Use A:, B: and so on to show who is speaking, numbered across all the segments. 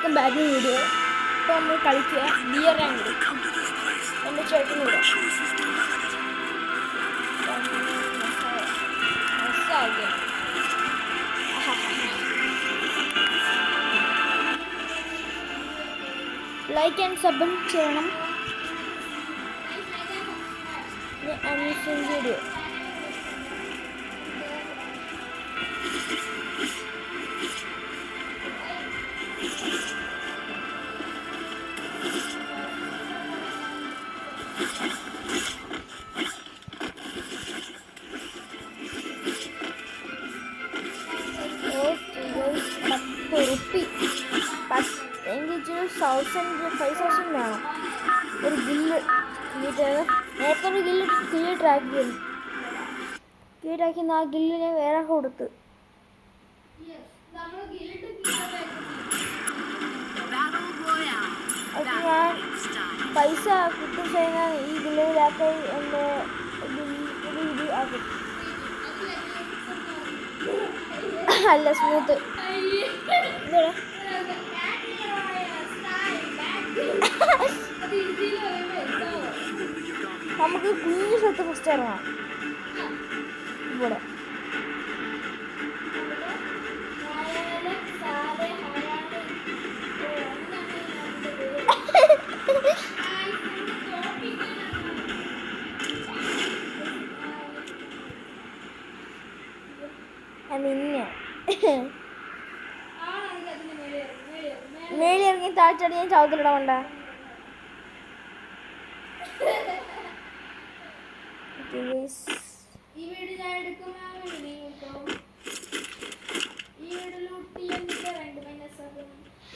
A: Welcome back video. ഇപ്പോൾ നമ്മൾ കളിക്കുക ഡിയർ റാങ്ക് എൻ്റെ ചേട്ടനൂടെ ലൈക്ക് ആൻഡ് സബ് ചെയ്യണം. വീഡിയോ എനിക്ക് 5,000 വേണം ഒരു ഗില്ല് നേരത്തെ ഒരു ഗില്ല് ക്രിയേറ്റ് ആ ഗില്ലിനെ വേറെ കൊടുത്ത് അത് ഞാൻ പൈസ കിട്ടും കഴിഞ്ഞാൽ ഈ ഗില്ലിലാക്കി എൻ്റെ ഇത് ആക്കും. അല്ല സ്മൂത്ത് നമുക്ക് കുഞ്ഞു സ്ഥലത്ത് ഫസ്റ്റ് ഇറങ്ങാം. ഇവിടെ മേളി ഇറങ്ങി താഴ്ചടി ഞാൻ ചവിട്ടിലിടണ്ട.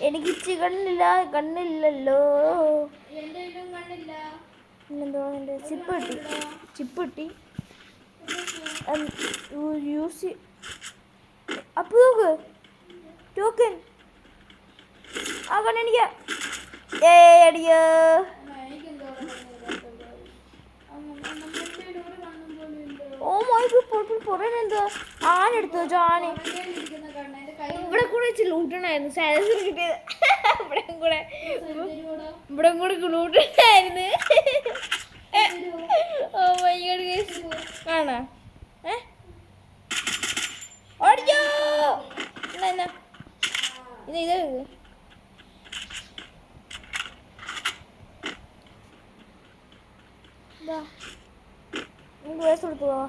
A: എനിക്ക് കണ്ണില്ലല്ലോ. എന്തോ എൻ്റെ ചിപ്പ് കിട്ടി യൂസ് അപ്പോൾ നോക്ക് ടോക്കൻ ആ കണ്ണെനിക്ക് അടിയോ. ഓ മൈ ഗോഡ് പുറമെന്തോ ആനെടുത്തു വെച്ചോ. ആന ഇവിടെ കൂടെ വെച്ച് ലൂട്ടണായിരുന്നു. സാലറി കിട്ടിയത് ഇവിടെ കൂടെ ലൂട്ടണായിരുന്നു. ഓ മൈ ഗോഡ് കാണാ ഓടിക്കോ. എന്നാ ഇത് വയസ്സ് കൊടുക്കുവോ?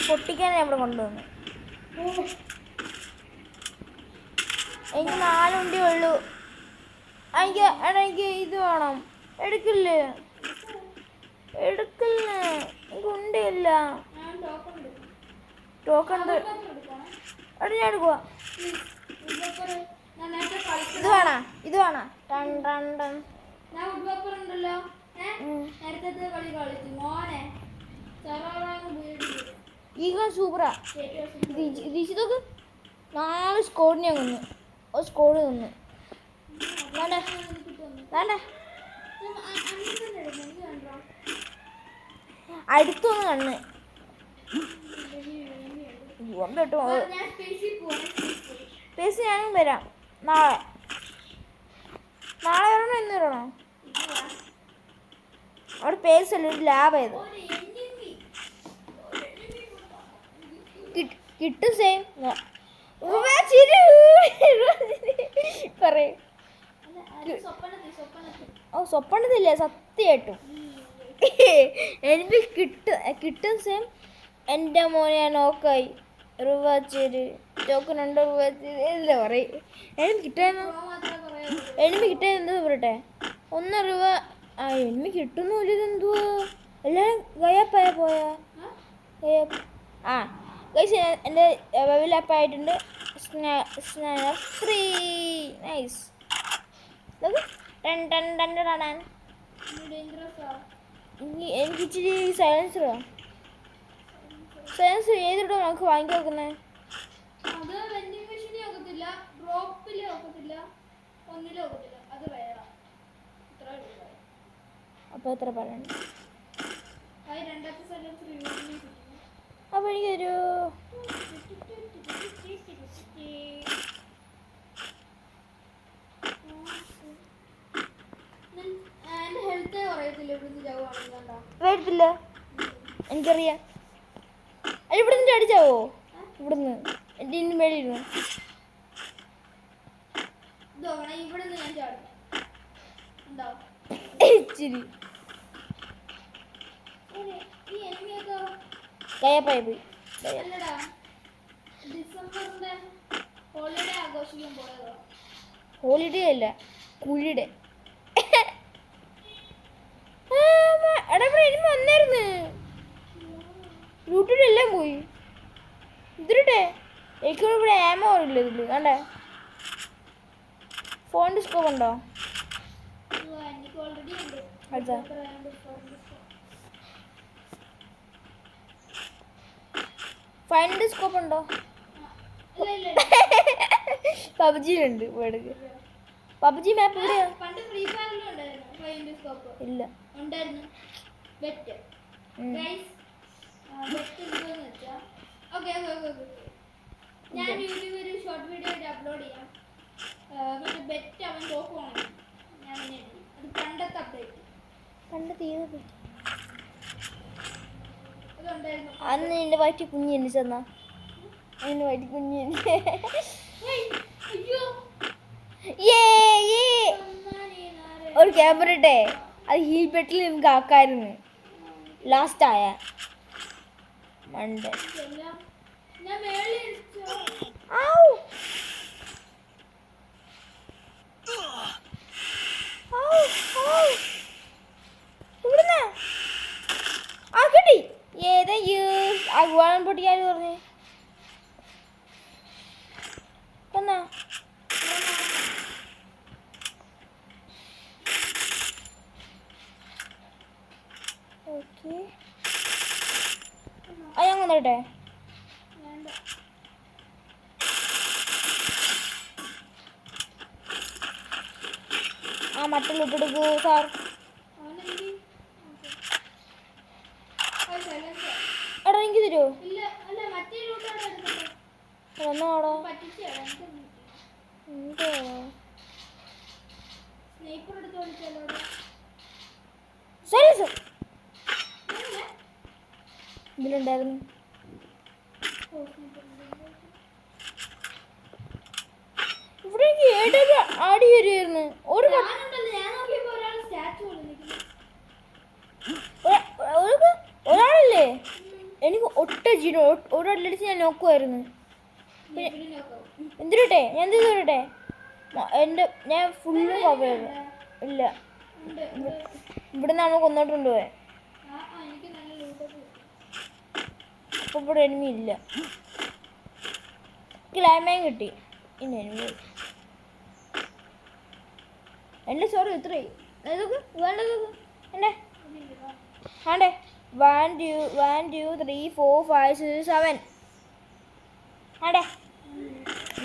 A: പൊട്ടിക്കാനാണ് നമ്മൾ കൊണ്ടുവന്നു. എനിക്ക് 4 ഉണ്ടേ ഉള്ളൂ. എനിക്ക് ഇത് വേണം. എടുക്കില്ലേ എനിക്ക് ഉണ്ടല്ല. ടോക്കൺ അവിടെ ഞാൻ എടുക്കുക. ഇത് വേണ ഈ സൂപ്പറാ. നോക്ക് 4 സ്കോഡിനെ കൊന്നു. ഒരു സ്കോഡ് നിന്ന് വേണ്ട അടുത്തൊന്ന് കണ്ണ് പേസ് ഞാനും വരാം. നാളെ വരണോ ഇന്ന് വരണോ? അവിടെ പേസ് അല്ല ഒരു ലാബ് ആയത് കിട്ടും. സെയിം പറയും. ഓ സ്വപ്പണത്തില്ല സത്യമായിട്ടും എനിക്ക് കിട്ടും. സെയിം എൻ്റെ മോനെ നോക്കായി റുവാച്ചേര് ചോക്കനുണ്ട് റുവാച്ചേര് പറയും. എനിക്ക് കിട്ടാൻ എന്താ പറയട്ടെ 1 രൂപ എനിക്ക് കിട്ടുന്നു. ഇതെന്തുവാ എല്ലാവരും ഗയാപ്പായ പോയാ ആ ഗൈസ് എൻ്റെ വെവിലാപ്പായിട്ടുണ്ട്. Free nice. എനിക്ക് ഇച്ചിരി സൈലൻസർ ഏതിട്ടോ നമുക്ക് വാങ്ങിക്കാൻ വെക്കുന്നത്? അപ്പോൾ എത്ര പറയണം? അപ്പോൾ എനിക്ക് എനിക്കറിയാം. അല്ല ഇവിടെ നിന്ന് അടിച്ചാവോ? ഇവിടുന്ന് എൻ്റെ ഇന്ന് മേളിയിരുന്നു. ഇച്ചിരി കയ്യപ്പായി പോയി. ഹോളിഡേ അല്ല, കുഴിയുടെ. എടാ ഇവിടെ ഇനിമ വന്നായിരുന്നു. ലൂട്ടിയുടെ എല്ലാം പോയി. ഇതിരട്ടെ എനിക്ക് ഇവിടെ ആമോ ഇല്ല ഇതില്. കണ്ടേ ഫോണിൻ്റെ സ്കോപ്പ് ഉണ്ടോ? അടുത്ത ഫൈനിൻ്റെ സ്കോപ്പ് ഉണ്ടോ? പബ്ജിയിലുണ്ട്. വേടക്ക് പബ്ജി മാപ്പ് എവിടെയാ? ഇല്ല.
B: ഞാൻ യൂട്യൂബിൽ ഒരു ഷോർട്ട് വീഡിയോ ആയിട്ട് അപ്ലോഡ് ചെയ്യാം. ബെറ്റ് അവൻ നോക്കുവാണ്. ഞാൻ അത് പണ്ടത്തെ അപ്ഡേറ്റ്.
A: പണ്ടത്തെ ഏത്?
B: അതുണ്ടായിരുന്നു.
A: അന്ന് നിന്റെ വയറ്റി കുഞ്ഞ് ജനിച്ചെന്നാ? അതിന് വയറ്റി കുഞ്ഞ് ഒരു ക്യാമറ ഇട്ടേ അത് ഹീൽ ബെറ്റിൽ നമുക്ക് ആക്കായിരുന്നു. ലാസ്റ്റ് ആയ മണ്ട
B: ഞാൻ മേളിൽ
A: ഇവിടുന്ന് ആ കിട്ടി. ഏതാ അഗ്വാനം പൊട്ടിക്കാര് പറഞ്ഞേ എന്നാ? ഓക്കെ ആ ഞാൻ വന്നോട്ടെ. ആ മട്ടൻ ഇട്ടെടുക്കൂ സാർ. എടാ എനിക്ക് തരുമോ? എന്നാടോ ഇതിലുണ്ടായിരുന്നു. ഇവിടെ ഏതൊക്കെ ആടി വരുമായിരുന്നു. ഒരാളല്ലേ എനിക്ക് ഒട്ട ജീരോ ഒരടിച്ച് ഞാൻ നോക്കുമായിരുന്നു. എന്തിരട്ടെ ഞാൻ എന്ത് തരട്ടെ? ഞാൻ ഫുള്ളും കവർ ചെയ്തു. ഇല്ല ഇവിടെ നമ്മൾ കൊന്നോട്ടുണ്ട് പോയെ. അപ്പൊ ഇവിടെ എനിമി ഇല്ല. ക്ലൈമയും കിട്ടി. ഇനി എനിമി എൻ്റെ സോറി ഇത്രയും വേണ്ടത് എന്നെ ആണ്ടേ 1 2 3 4 5 6 7 ആണ്ടേ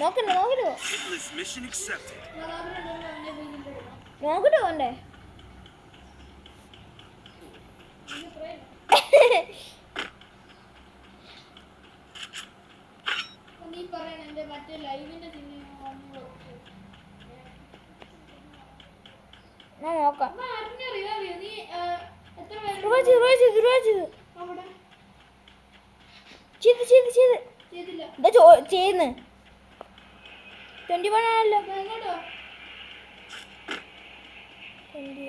A: നോക്കണ്ടേ നോക്കട്ടെ വേണ്ടേ? ഞാൻ നോക്കാം. ചെയ്യുന്നു 21 ആണല്ലോ. 21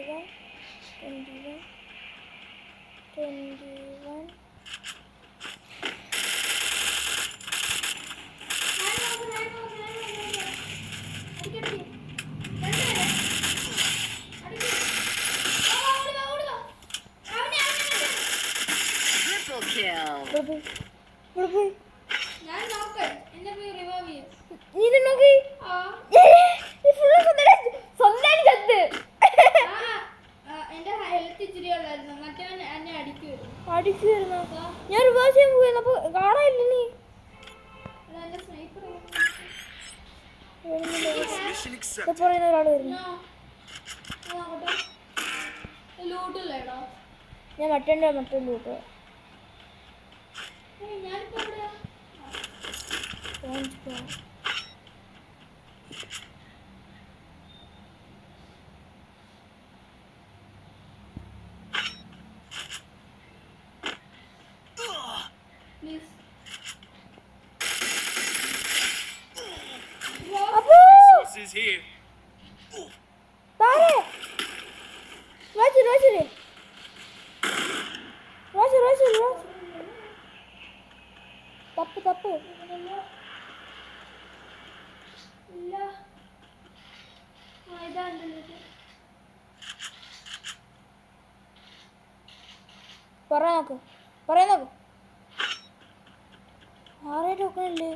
A: അടിക്കുവായിരുന്നു. ഞാൻ റിവേഴ്സ് ചെയ്യാൻ പോയിരുന്നു. അപ്പൊ കാണാനില്ല നീ. പറയുന്ന ഒരാൾ വരുന്നു. ഞാൻ മറ്റേ ലൂട്ട്
C: He's here.
A: താഴെ റോജ് തപ്പ്
B: ഇല്ല. ഇതാണ്ടല്ലോ ഇത്.
A: പറയാൻ നോക്ക് ആരായിട്ട് നോക്കണല്ലേ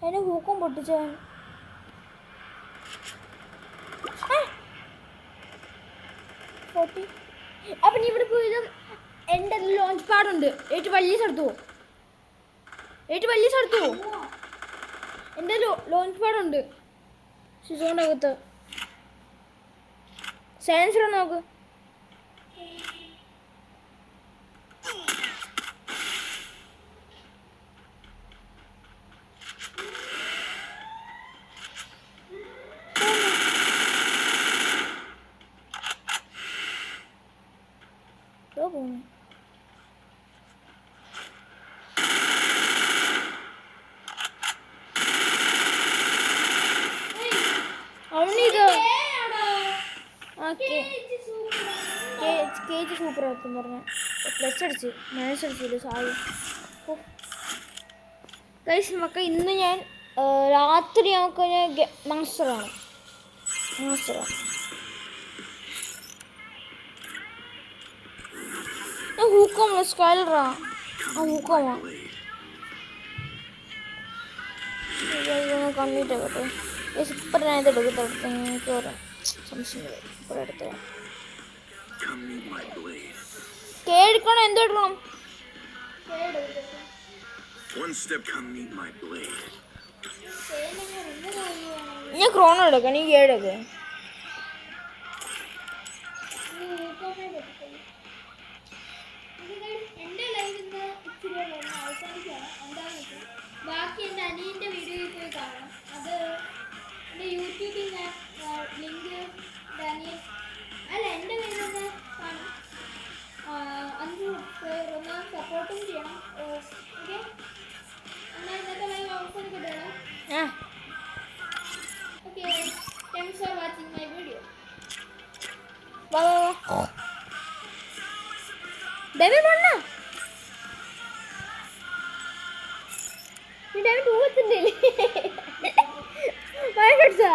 A: അതിന് ഹൂക്കം പൊട്ടിച്ചവൻ അപ്പൊ നീ ഇവിടെ പോയത് എൻ്റെ ലോഞ്ച് പാടുണ്ട് ഏറ്റവും വലിയ സ്ഥലത്ത് എൻ്റെ ലോഞ്ച് പാടുണ്ട് സിസോണിൻ്റെ അകത്ത് സയൻസിലോ നോക്ക് പോകുന്നു അവനിത് കേജ് സൂപ്പർ ആക്കും പറഞ്ഞ പ്ലസ് അടിച്ച് മനസ്സടിച്ചില്ല സാരി കൈസ് മക്ക ഇന്ന് ഞാൻ രാത്രി നമുക്ക് ഞാൻ മാസ്റ്ററാണ് ഹൂക്കോമ സ്കൈലറാ ഹൂക്കോമാ കമ്മിറ്റ് ആകട്ടെ ഇപ്പം ഞാൻ ഇതെടുക്കട്ടെ എനിക്ക് ഓരോ സംശയങ്ങൾ ഇപ്പോൾ എടുത്ത് കേൾക്കണം എന്തെടുക്കണം ഞാൻ ക്രോണോ എടുക്കാം നീ കേടൊക്കെ
B: എൻ്റെ ലൈവ് ഇന്ന് ഇച്ചിരി അവസാനിക്കുകയാണ്. എന്താണെന്ന് വെച്ചാൽ ബാക്കി എൻ്റെ അനിയൻ്റെ വീഡിയോയിൽ പോയി കാണാം. അത് എൻ്റെ യൂട്യൂബിൽ ഞാൻ ലിങ്ക് അനിയൻ അല്ല എൻ്റെ പേരിൽ തന്നെ കാണും. 5 പേർ ഒന്ന് സപ്പോർട്ടും ചെയ്യണം. ഓക്കെ എന്നാൽ ഇന്നത്തെ ലൈവ് അവസാനിക്കട്ടെ. Okay thanks for watching my video.
A: Devin വന്നോ നീ ഡെവിൻ തൂവത്തില്ലേ വയക്കടിച്ചാ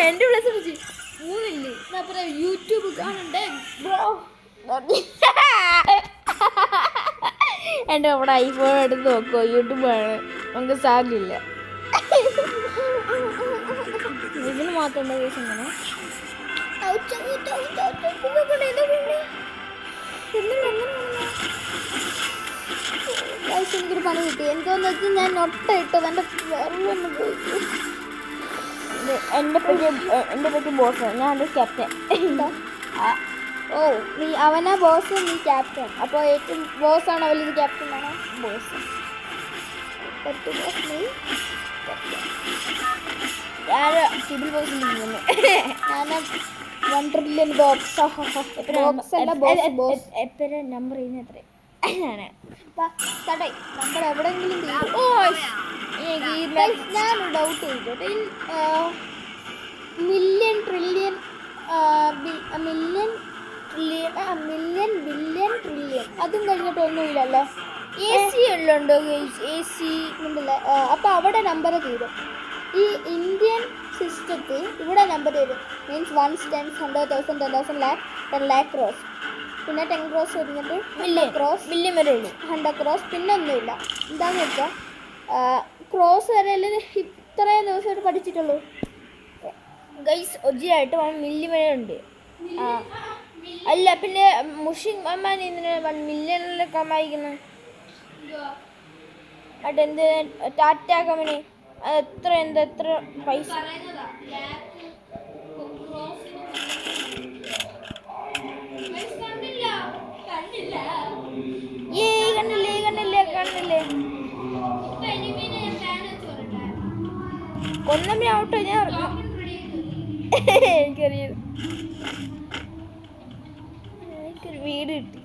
A: എൻ്റെ പ്ലസ് അടിച്ച് 3 ഇല്ലേ അപ്പുറം യൂട്യൂബ് കാണണ്ടേ ബ്രോ എൻ്റെ അവിടെ ഐഫോൺ എടുത്ത് നോക്കുമോ യൂട്യൂബ് ആണ് നമുക്ക് സാധ്യമില്ല ഇതിന് മാത്രം കേസ് എങ്ങനെ എനിക്കൊരു പണി കിട്ടി എന്തോന്ന് വെച്ചാൽ ഞാൻ നൊട്ട ഇട്ടത് എൻ്റെ വെറുതെ പോയി എൻ്റെ പറ്റി ബോസ് ഞാൻ എൻ്റെ ക്യാപ്റ്റൻ എന്താ ഓ നീ അവനാ ബോസ് നീ ക്യാപ്റ്റൻ അപ്പോൾ ഏറ്റവും ബോസാണോ വലുത് ക്യാപ്റ്റൻ ആണോ ബോസ് നീ ഞാൻ സിവിൽ ബോസ് ഞാൻ 1 ട്രില്യൺ ബോക്സ് എപ്പോഴും നമ്പർ ചെയ്യുന്ന എത്ര നമ്മൾ എവിടെയെങ്കിലും ഞാനൊരു ഡൗട്ട് ചോദിച്ചോട്ടെ മില്യൺ ട്രില്യൺ ബില്യൺ ട്രില്യൺ അതും കഴിഞ്ഞിട്ടൊന്നുമില്ലല്ലോ എ സി ഉള്ളുണ്ടോ എ സി ഉണ്ടല്ലേ അപ്പോൾ അവിടെ നമ്പർ തീരും ഈ ഇന്ത്യൻ സിസ്റ്റത്തിൽ ഇവിടെ നമ്പർ തരും മീൻസ് 1 10 100,000 10,000 lakh 10 lakh crores പിന്നെ 10 crores കഴിഞ്ഞിട്ട് മില്യൺ വരെ ഉള്ളൂ 100 crores പിന്നെ ഒന്നുമില്ല എന്താണെന്ന് വെച്ചാൽ ക്രോസ് വരെ ഇത്രയും ദിവസമായിട്ട് പഠിച്ചിട്ടുള്ളൂ ഗൈസ് ഒജിയായിട്ട് 1 മില്യൺ വരെ ഉണ്ട് അല്ല പിന്നെ മുഷിൻ അമ്മാൻ ഇതിന് 1 മില്യണിലൊക്കെ അമ്മായിക്കുന്നു അതെന്ത് ടാറ്റ കമ്പനി അത് എത്ര പൈസ കണ്ടില്ലേ കൊന്നമ്മ ഔട്ടോ ഞാൻ എനിക്കറിയാം എനിക്കൊരു വീട് കിട്ടി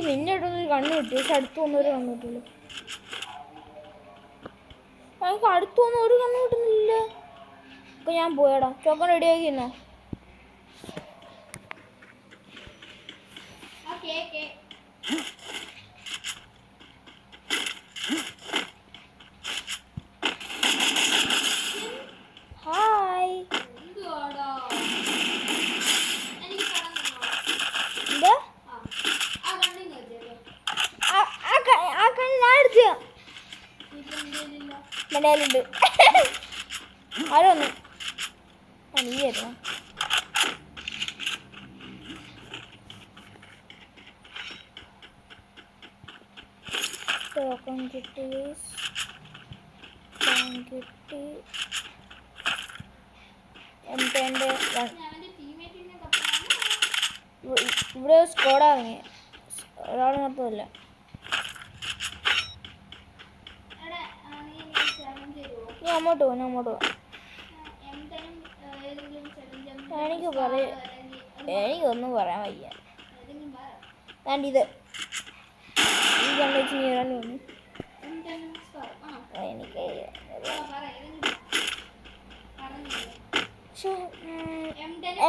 C: നിന്റെ അടുത്തൊരു കണ്ണ് കിട്ടി, പക്ഷെ അടുത്ത് വന്നൊരു കണ്ണ് കിട്ടുള്ളൂ. എനിക്ക് അടുത്ത് വന്ന ഒരു കണ്ണ് കിട്ടുന്നില്ല. ഇപ്പൊ ഞാൻ പോയടാ, ചോക്കൻ റെഡിയാക്കിന്നോ? ഹായ്. എന്താ ആ കണ്ണ് ഞാൻ എടുത്ത മലയാളുണ്ട്. ആരോ ഒന്ന് നീയായിരുന്നു. ടോക്കൺ കിട്ടി, കിട്ടി. ഇവിടെ സ്കോഡാ ഇറങ്ങി, ഒരാൾ മാത്രമല്ല. നീ അങ്ങോട്ട് പോ, ഞാൻ അങ്ങോട്ട് പോവാം. എനിക്കൊന്നും പറയാൻ വയ്യ. ഞാനിത് ഈ കണ്ടുവെച്ച് നീരാൻ തോന്നി. എനിക്ക്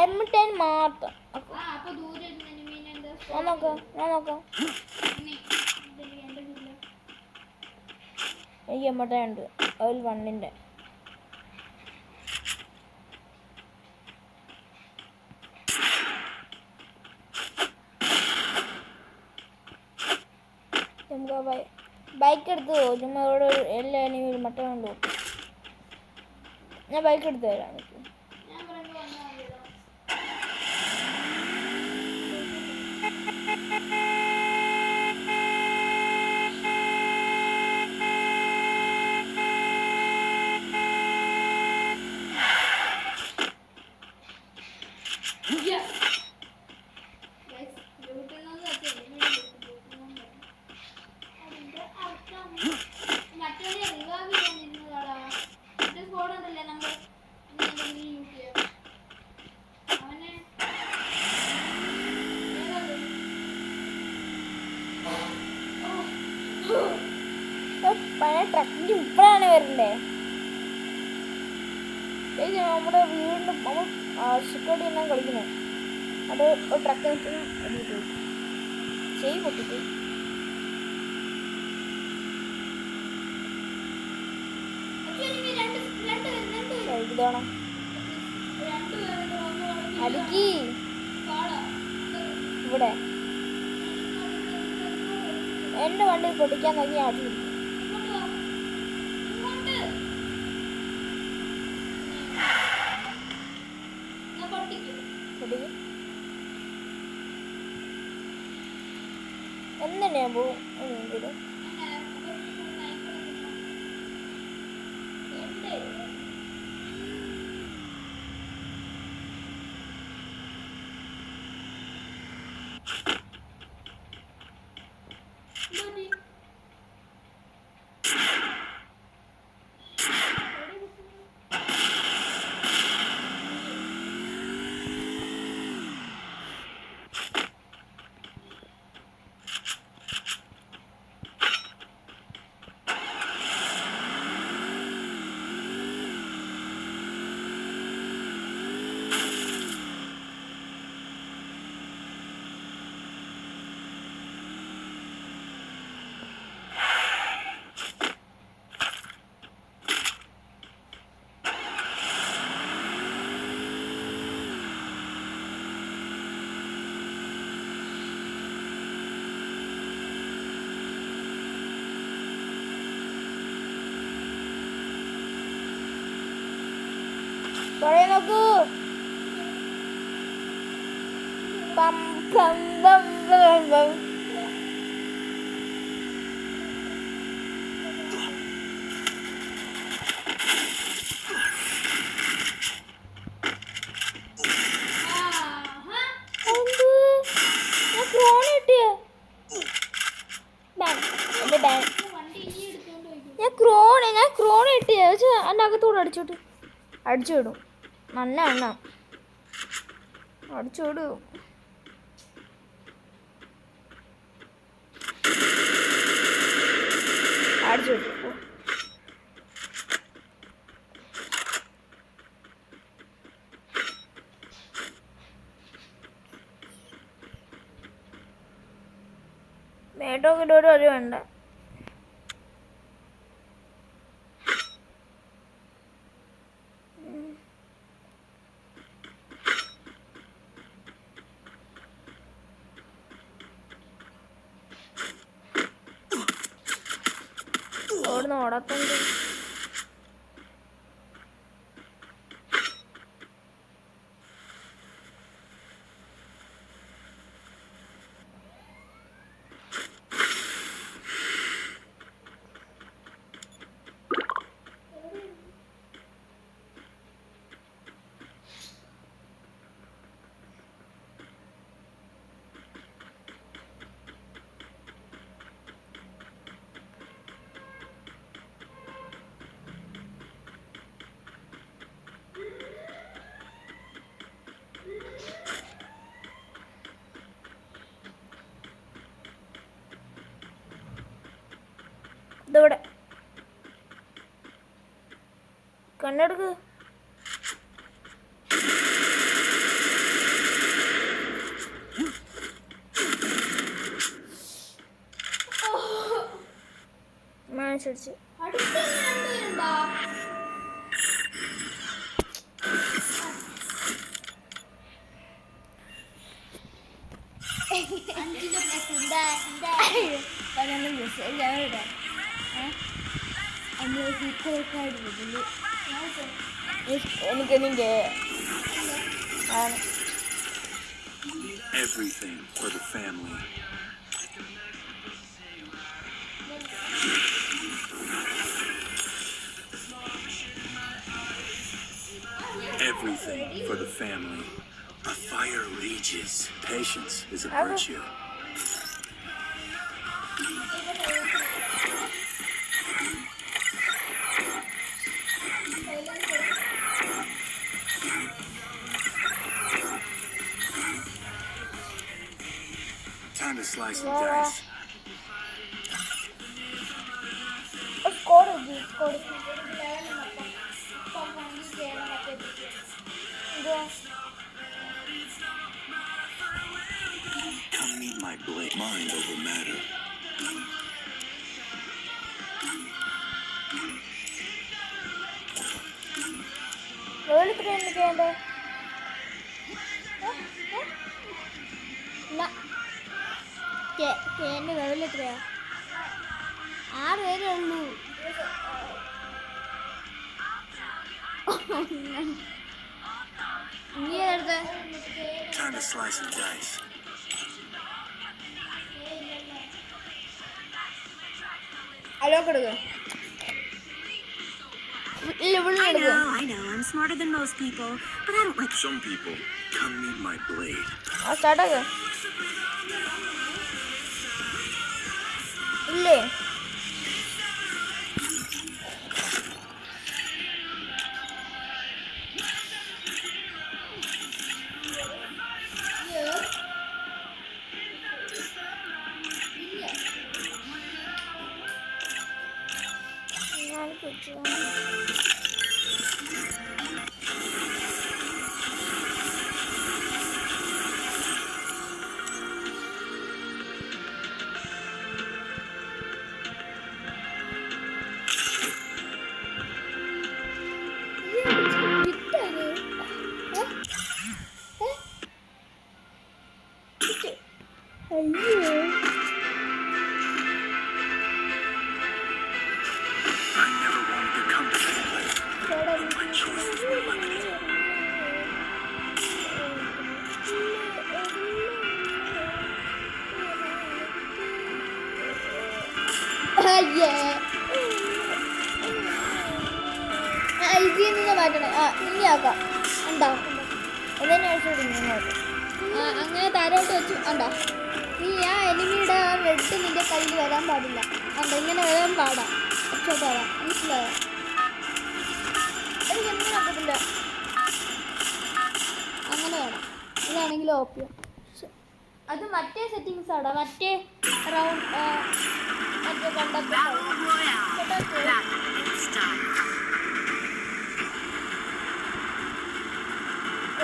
C: M10 മാത്രം. ഞാൻ നോക്കാം. എനിക്ക് M10 ഉണ്ട്, അതിൽ 1ൻ്റെ. നമുക്ക് ബൈക്ക് എടുത്ത് പോകും. ചുമ്മാ ഇവിടെ എല്ലാ എനിമിയും മട്ടൻ കൊണ്ടു. ഞാൻ ബൈക്ക് എടുത്ത് തരാം. എനിക്ക് പഴയ ട്രക്കിൻ്റെ ഇപ്പോഴാണ് വരണ്ടേ? നമ്മുടെ വീടിൻ്റെ നമ്മൾ ആശുപത്രി എല്ലാം കളിക്കുന്നത്. അത് ഒരു ട്രക്ക് ചെയ് പൊട്ടിട്ട് ഇതാണ് അടുക്കി ഇവിടെ എൻ്റെ വണ്ടി പൊട്ടിക്കാൻ നോക്കി അടി എന്തിനാ പോവും. Boleh aku. Bam bam bam bam bam. ഞാൻ ക്രോൺ ഇട്ട് എൻ്റെ അകത്തോട് അടിച്ചോട്ട് അടിച്ചു വിടും. നല്ല എണ്ണ അടിച്ചു വിടും. തിരിച്ചു കിട്ടും. മേട്ടോക്കിൻ്റെ ഒരു വേണ്ട. ഓടുന്ന ഓടത്തുണ്ട്. ഇതവിടെ കണ്ണെടുക്ക്. മനസ്സടിച്ച് എനിക്കെനിക്ക്
D: Everything for the family. Everything for the family. A fire rages. Patience is a virtue. Time to slice and dice.
C: Squad
D: Come meet my blade. Mind over matter.
C: എത്ര എനിക്ക് വേണ്ടേ?
A: എൻ്റെ ലെവൽ എത്രയാ? 6 പേരേ ഉള്ളൂ. നീ ഏതെടുത്ത?
D: Time to slice and dice.
C: Alok എടുക്ക.
E: I know, I'm smarter than most people, but I don't like.
D: Some people come meet my blade.
C: ആ സ്റ്റാർട്ടാക്ക. ഇല്ലേ
D: I never wanted to come to this place, but my choices were limited.
A: ഇതിൽ നിന്ന് മാറ്റണേ. ഇനി ആക്കാം. ഉണ്ടോ?
C: അതെന്നെ അഴിച്ചോടി ഇങ്ങോട്ട്.
A: അങ്ങനെ താരോട്ട് വെച്ചു. ഉണ്ടോ? നീ ആ എനിമിയുടെ ആ റെഡ് നിന്റെ കയ്യിൽ വരാൻ പാടില്ല. ഉണ്ടോ? ഇങ്ങനെ വരാൻ പാടാം. ഒച്ചോട്ട് വരാം. മനസ്സിലായോ?
C: എനിക്ക് എന്തിനും നോക്കത്തില്ല.
A: അങ്ങനെ വേണം. ഇതാണെങ്കിൽ ഓക്കെ. അത് മറ്റേ സെറ്റിങ്സ് ആടാ. മറ്റേ റൗണ്ട് മറ്റേ പണ്ടത്തെ
E: Battle Royale. Battle style.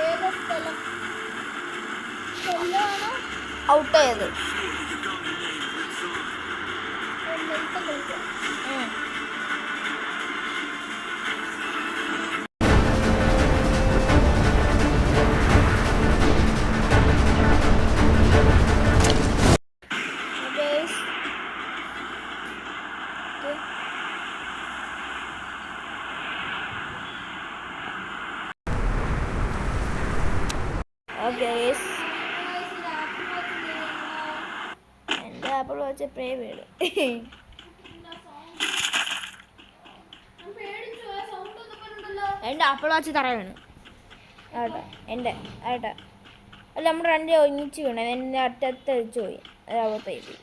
A: ഏത് സ്ഥലം സ്ഥലമാണോ
C: ഔട്ട് ചെയ്ത്
A: ഇപ്പം കളിക്കാം
C: ഓക്കെ എൻ്റെ ആപ്പിൾ വെച്ച് പ്രേ വീട് എൻ്റെ ആപ്പിൾ വാച്ച് തറ വീണ് ആട്ടെ എൻ്റെ ആട്ടെ അല്ല നമ്മുടെ രണ്ട് ഒന്നിച്ച് വീണേ എൻ്റെ അറ്റത്ത് വെച്ച് പോയി അത് അകത്തായി പോയി